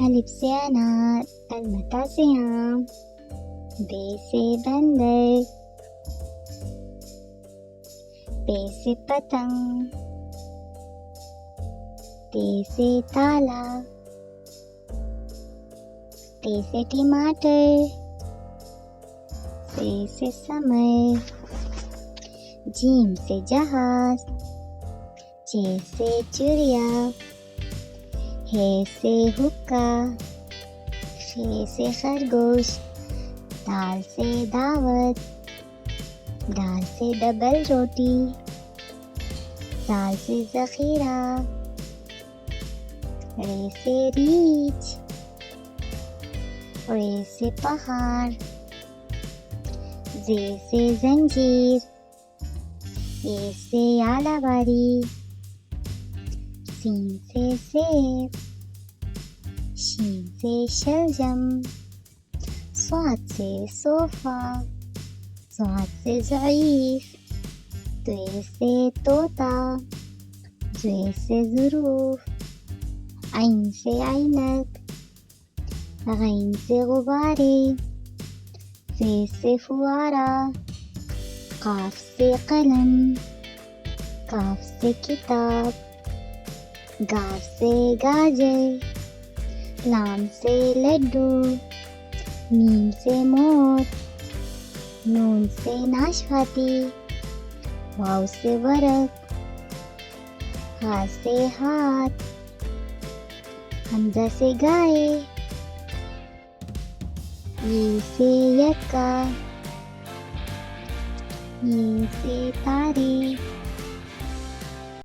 अलिफ से अनार, अलमता से आम, बे से बंदर, पे से पतंग, ते से ताला, टे से टमाटर, से समय, जीम से जहाज, चे से चिड़िया, हे से हुक्का, खे से खरगोश, दाल से दावत, दाल से डबल रोटी, दाल से ज़ख़ीरा, रे से रीछ, रे से पहाड़, जे से जंजीर, ए से आलाबारी, सीन से सेब, शीन से शलजम, स्वाद से सोफा, स्वाद से ज़ईफ़, त्वे से तोता, ज़े से ज़ुरूफ़, ऐन से ऐनक, गैन से गुब्बारे, फे से फुआरा, काफ से कलम, काफ से किताब, गाफ से गाजर, लाम से लड्डू, मीम से मोर, नून से नाशपाती, वाव से वर्क, हा से हाथ, हमजा से गाय, ये से यक्का, ये से तारे,